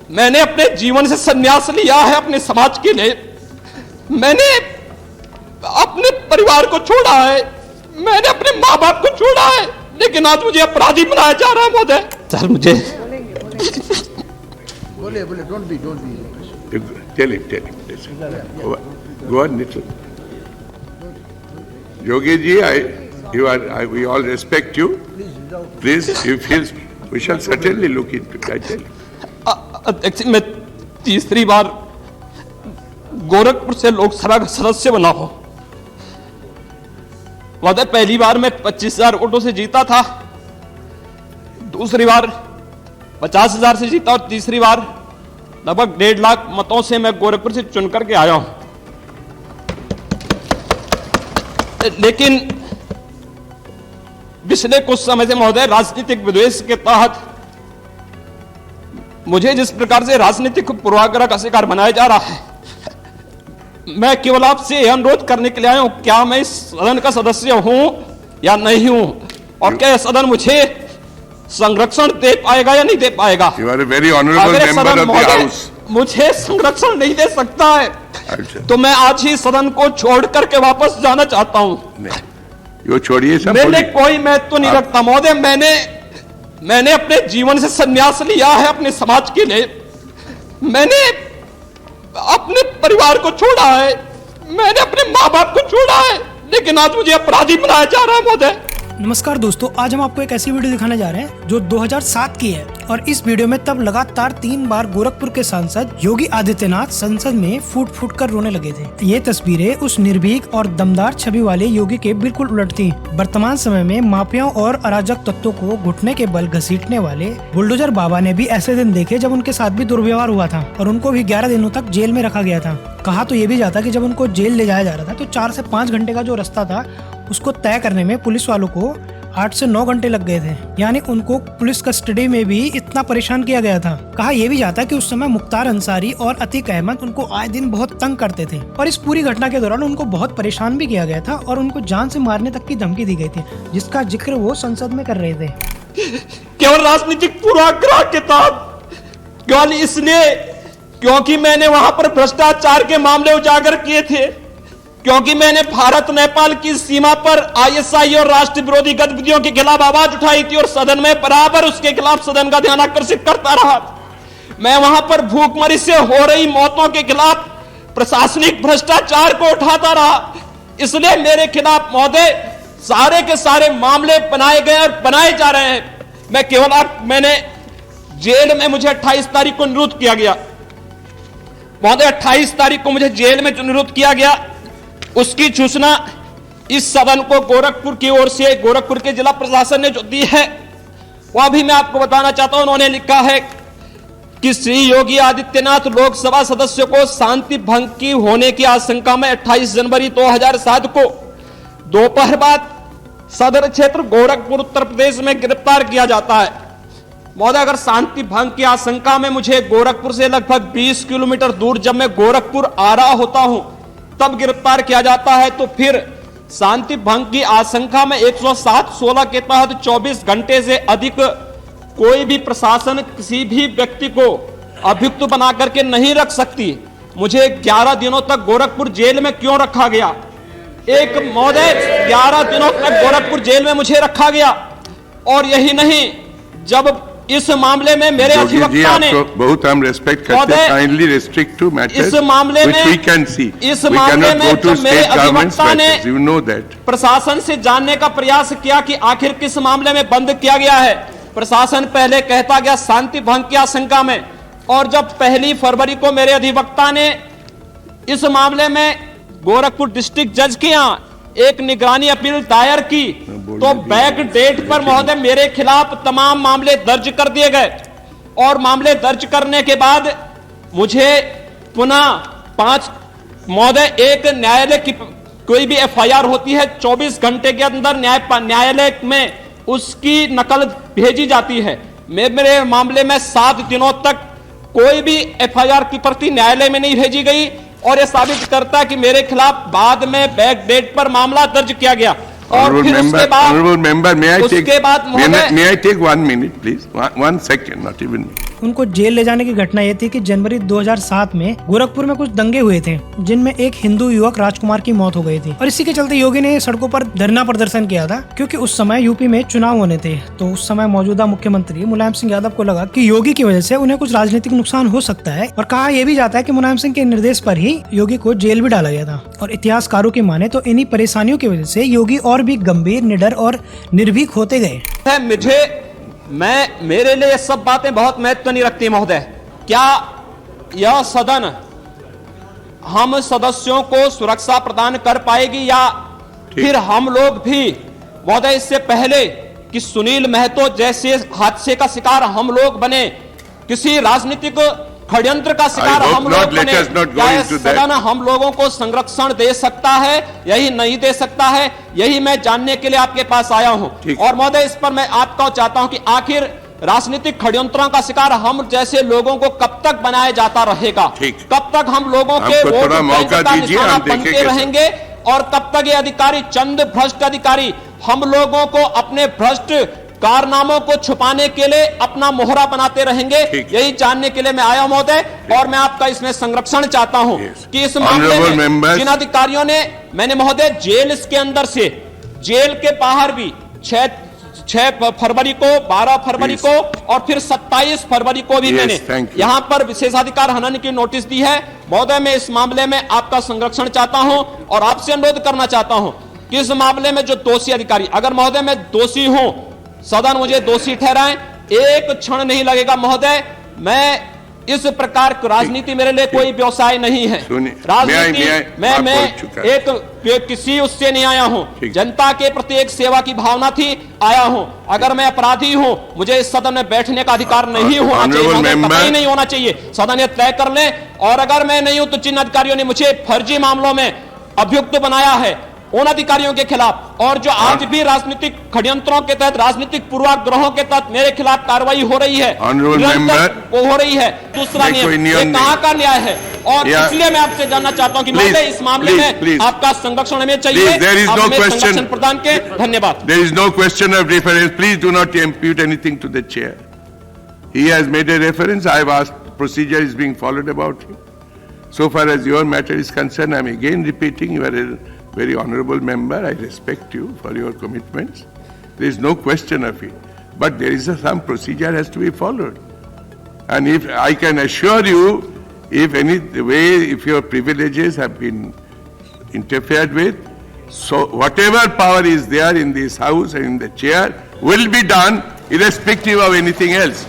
मैंने अपने जीवन से संन्यास लिया है अपने समाज के लिए। मैंने अपने परिवार को छोड़ा है, मैंने अपने माँ बाप को छोड़ा है, लेकिन आज मुझे अपराधी बनाया जा रहा है महोदय। सर मुझे बोले don't be tell him go on little Yogi ji we all respect you. Please, if we shall certainly look into it. I tell you. अध्यक्ष, मैं तीसरी बार गोरखपुर से लोकसभा का सदस्य बना हूं। महोदय, पहली बार मैं 25,000 वोटों से जीता था, दूसरी बार 50,000 से जीता और तीसरी बार लगभग 1.5 लाख मतों से मैं गोरखपुर से चुन करके आया हूं। लेकिन पिछले कुछ समय से महोदय राजनीतिक विद्वेष के तहत मुझे जिस प्रकार से राजनीतिक पूर्वाग्रह का शिकार बनाया जा रहा है, मैं केवल आपसे यह अनुरोध करने के लिए आया हूं, क्या मैं इस सदन का सदस्य हूं या नहीं हूं, और क्या यह सदन मुझे संरक्षण दे पाएगा या नहीं दे पाएगा। You are a very honorable member of the House. मुझे संरक्षण नहीं दे सकता है, तो मैं आज ही सदन को छोड़ करके वापस जाना चाहता हूं। वो छोड़िए सब, मैंने कोई महत्व नहीं रखता महोदय। मैंने अपने जीवन से संन्यास लिया है अपने समाज के लिए। मैंने अपने परिवार को छोड़ा है, मैंने अपने माँ बाप को छोड़ा है, लेकिन आज मुझे अपराधी बनाया जा रहा है महोदय। नमस्कार दोस्तों, आज हम आपको एक ऐसी वीडियो दिखाने जा रहे हैं जो 2007 की है और इस वीडियो में तब लगातार 3 बार गोरखपुर के सांसद योगी आदित्यनाथ संसद में फूट कर रोने लगे थे। ये तस्वीरें उस निर्भीक और दमदार छवि वाले योगी के बिल्कुल उलट थी। वर्तमान समय में माफियाओं और अराजक तत्वों को घुटने के बल घसीटने वाले बुलडोजर बाबा ने भी ऐसे दिन देखे जब उनके साथ भी दुर्व्यवहार हुआ था और उनको भी 11 दिनों तक जेल में रखा गया था। कहा तो ये भी जाता कि जब उनको जेल ले जाया जा रहा था तो 4 से 5 घंटे का जो रास्ता था उसको तय करने में पुलिस वालों को 8 से 9 घंटे लग गए थे। यानी उनको पुलिस कस्टडी में भी इतना परेशान किया गया था। कहा यह भी जाता कि उस समय मुख्तार अंसारी और अतीक अहमद उनको आए दिन बहुत तंग करते थे और इस पूरी घटना के दौरान उनको बहुत परेशान भी किया गया था और उनको जान से मारने तक की धमकी दी गई थी, जिसका जिक्र वो संसद में कर रहे थे। केवल राजनीतिक पूर्वाग्रह के तहत, केवल इसलिए क्योंकि मैंने वहां पर भ्रष्टाचार के मामले उजागर किए थे, क्योंकि मैंने भारत नेपाल की सीमा पर आईएसआई और राष्ट्र विरोधी गतिविधियों के खिलाफ आवाज उठाई थी और सदन में बराबर उसके खिलाफ सदन का ध्यान आकर्षित करता रहा। मैं वहां पर भूखमरी से हो रही मौतों के खिलाफ प्रशासनिक भ्रष्टाचार को उठाता रहा। इसलिए मेरे खिलाफ महोदय सारे के सारे मामले बनाए गए और बनाए जा रहे हैं। मैंने जेल में मुझे 28 तारीख को निरुद्ध किया गया महोदय। 28 तारीख को मुझे जेल में निरुद्ध किया गया। उसकी सूचना इस सदन को गोरखपुर की ओर से गोरखपुर के जिला प्रशासन ने जो दी है वह भी मैं आपको बताना चाहता हूं। उन्होंने लिखा है कि श्री योगी आदित्यनाथ लोकसभा सदस्य को शांति भंग की होने की आशंका में 28 जनवरी 2007 को दोपहर बाद सदर क्षेत्र गोरखपुर उत्तर प्रदेश में गिरफ्तार किया जाता है। महोदय, अगर शांति भंग की आशंका में मुझे गोरखपुर से लगभग 20 किलोमीटर दूर जब मैं गोरखपुर आ रहा होता हूं तब गिरफ्तार किया जाता है, तो फिर शांति भंग की आशंका में 107(16) के तहत 24 घंटे से अधिक कोई भी प्रशासन किसी भी व्यक्ति को अभियुक्त बना करके नहीं रख सकती। मुझे 11 दिनों तक गोरखपुर जेल में क्यों रखा गया? महोदय 11 दिनों तक गोरखपुर जेल में मुझे रखा गया। और यही नहीं, जब इस मामले में मेरे अधिवक्ता ने बहुत हम रेस्पेक्ट करते हैं, काइंडली रिस्ट्रिक्ट टू मैटर्स इस मामले में वी कैन सी इस मामले में जब मेरे अधिवक्ता ने यू नो दैट प्रशासन से जानने का प्रयास किया कि आखिर किस मामले में बंद किया गया है, प्रशासन पहले कहता गया शांति भंग की आशंका में। और जब 1 फरवरी को मेरे अधिवक्ता ने इस मामले में गोरखपुर डिस्ट्रिक्ट जज के यहाँ एक निगरानी अपील दायर की तो बैक डेट पर महोदय मेरे खिलाफ तमाम मामले दर्ज कर दिए गए। और मामले दर्ज करने के बाद मुझे पुनः 5 महोदय एक न्यायालय की कोई भी एफआईआर होती है 24 घंटे के अंदर न्यायालय में उसकी नकल भेजी जाती है। मेरे मामले में 7 दिनों तक कोई भी एफआईआर की प्रति न्यायालय में नहीं भेजी गई और यह साबित करता है कि मेरे खिलाफ बाद में बैक डेट पर मामला दर्ज किया गया। और फिर उसके बाद member, may I उसके बाद may I take 1 minute please, 1 second, not even उनको जेल ले जाने की घटना ये थी कि जनवरी 2007 में गोरखपुर में कुछ दंगे हुए थे जिनमें एक हिंदू युवक राजकुमार की मौत हो गई थी और इसी के चलते योगी ने सड़कों पर धरना प्रदर्शन किया था क्योंकि उस समय यूपी में चुनाव होने थे। तो उस समय मौजूदा मुख्यमंत्री मुलायम सिंह यादव को लगा कि योगी की वजह से उन्हें कुछ राजनीतिक नुकसान हो सकता है और कहा यह भी जाता है कि मुलायम सिंह के निर्देश पर ही योगी को जेल भी डाला गया था। और इतिहासकारों की माने तो इन्हीं परेशानियों की वजह से योगी और भी गंभीर, निडर और निर्भीक होते गए। मेरे लिए ये सब बातें बहुत महत्व नहीं रखती महोदय। क्या यह सदन हम सदस्यों को सुरक्षा प्रदान कर पाएगी या फिर हम लोग भी महोदय इससे पहले कि सुनील महतो जैसे हादसे का शिकार हम लोग बने, किसी राजनीतिक षड्यंत्र का शिकार हम लोग बने, क्या यह सदन हम लोगों को संरक्षण दे सकता है, यही नहीं दे सकता है? यही मैं जानने के लिए आपके पास आया हूं। और महोदय इस पर मैं आपका चाहता हूं कि आखिर राजनीतिक षड्यंत्रों का शिकार हम जैसे लोगों को कब तक बनाया जाता रहेगा? कब तक हम लोगों के वोट बैंक का निशाना बनते रहेंगे और कब तक ये अधिकारी, चंद भ्रष्ट अधिकारी, हम लोगों को अपने भ्रष्ट कारनामों को छुपाने के लिए अपना मोहरा बनाते रहेंगे? यही जानने के लिए मैं आया महोदय और मैं आपका इसमें संरक्षण चाहता हूं कि इस मामले में जिन अधिकारियों ने, मैंने महोदय जेल के अंदर से, जेल के बाहर भी 6 फरवरी को, 12 फरवरी को और फिर 27 फरवरी को भी मैंने यहां पर विशेषाधिकार हनन की नोटिस दी है। महोदय मैं इस मामले में आपका संरक्षण चाहता हूं और आपसे अनुरोध करना चाहता हूं कि इस मामले में जो दोषी अधिकारी, अगर महोदय मैं दोषी हूं, सदन मुझे दोषी ठहराएं, एक क्षण नहीं लगेगा महोदय। मैं इस प्रकार की राजनीति मेरे लिए कोई व्यवसाय नहीं है। राजनीति मैं एक किसी उससे नहीं आया हूं, जनता के प्रति एक सेवा की भावना थी आया हूं। अगर मैं अपराधी हूं, मुझे इस सदन में बैठने का अधिकार नहीं होना चाहिए, कतई नहीं होना चाहिए। सदन ये तय कर ले। और अगर मैं नहीं हूं तो जिन अधिकारियों ने मुझे फर्जी मामलों में अभियुक्त बनाया है उन अधिकारियों के खिलाफ, और जो आज भी राजनीतिक षड्यंत्रों के तहत, राजनीतिक पूर्वाग्रहों के तहत मेरे खिलाफ कार्रवाई हो रही है, वो हो रही है। दूसरा नियम, ये कहां का न्याय है? और इसलिए मैं आपसे जानना चाहता हूं कि महोदय इस मामले में आपका संरक्षण हमें चाहिए, संरक्षण प्रदान के। धन्यवाद। There is no question of reference. Please do not impute anything to the chair. He has made a reference. I have asked, procedure is being followed about him. So far as your matter is concerned, I am again repeating, you are a very honorable member. I respect you for your commitments. There is no question of it. But there is some procedure has to be followed. And if I can assure you, if any way, if your privileges have been interfered with, so whatever power is there in this house and in the chair will be done irrespective of anything else.